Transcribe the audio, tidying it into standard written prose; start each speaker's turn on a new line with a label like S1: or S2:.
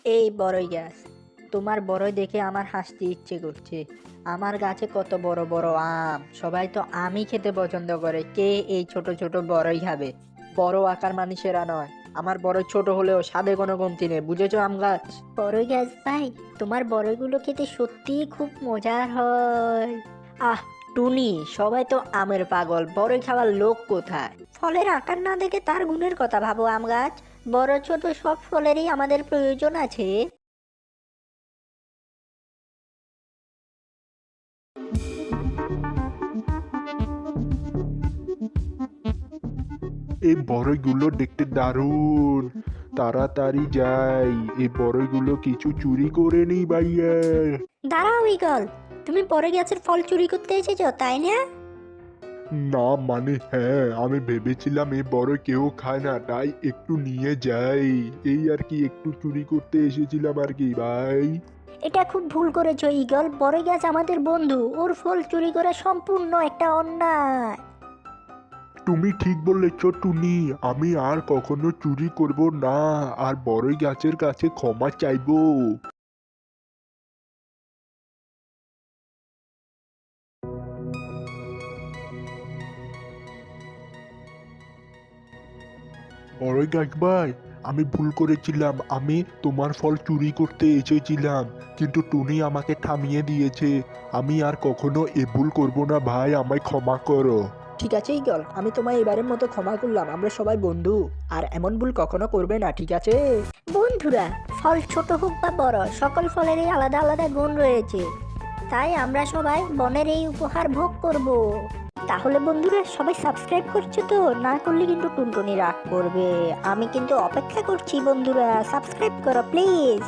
S1: এই বড়ই গাছ, তোমার বড়ই দেখে আমার হাসতে ইচ্ছে করছে। আমার গাছে কত বড় বড় আম, সবাই তো আমই খেতে পছন্দ করে, কে এই ছোট ছোট বড়ই খাবে? বড় আকার মানুষেরা নয়, আমার বড়ই ছোট হলেও স্বাদে কোনো কমতি নেই, বুঝেছো আম গাছ? বড়ই গাছ ভাই, তোমার বড়ইগুলো খেতে সত্যিই খুব মজার হয়। আহ টুনি, সবাই তো আমের পাগল, বড়ই খাওয়ার লোক কোথায়? ফলের আকার না দেখে তার গুণের কথা ভাবো আম গাছ। বড় ছোট সব ফলেরই আমাদের প্রয়োজন আছে।
S2: এই বড়ইগুলো দেখতে দারুণ। তাড়াতাড়ি যাই, এই বড়ইগুলো কিছু চুরি করে নেই ভাইয়া।
S1: দাঁড়াও ইগল, তুমি পরে গাছের ফল চুরি করতে এসেছো তাই না?
S2: না মানে হ্যাঁ, আমি ভেবেছিলাম এই বড়ই কেউ খায় না, তাই একটু নিয়ে যাই। এই আর কি, একটু চুরি করতে এসেছিলাম আর কি ভাই।
S1: এটা খুব ভুল করেছো ইগল, বড় গাছ আমাদের বন্ধু, ওর ফল চুরি করা সম্পূর্ণ একটা অন্যায়।
S2: তুমি ঠিক বলেছ টুনি, আমি আর কখনো চুরি করব না, আর বড়ই গাছের কাছে ক্ষমা চাইবো। বড়ই গাছ ভাই, আমি ভুল করেছিলাম, আমি তোমার ফল চুরি করতে এসেছিলাম, কিন্তু টুনি আমাকে থামিয়ে দিয়েছে। আমি আর কখনো এ ভুল করব না ভাই, আমায় ক্ষমা করো।
S1: ঠিক আছে ইগল, আমি তোমায় এবারের মতো ক্ষমা করলাম, আমরা সবাই বন্ধু, আর এমন ভুল কখনো করবে না, ঠিক আছে? বন্ধুরা, ফল ছোট হোক বা বড়, সকল ফলেরই আলাদা আলাদা গুণ রয়েছে, তাই আমরা সবাই বনের এই উপহার ভোগ করব। তাহলে বন্ধুরা সবাই সাবস্ক্রাইব করছো তো? না করলে কিন্তু টুনটুনি রাগ করবে। আমি কিন্তু অপেক্ষা করছি বন্ধুরা, সাবস্ক্রাইব করো প্লিজ।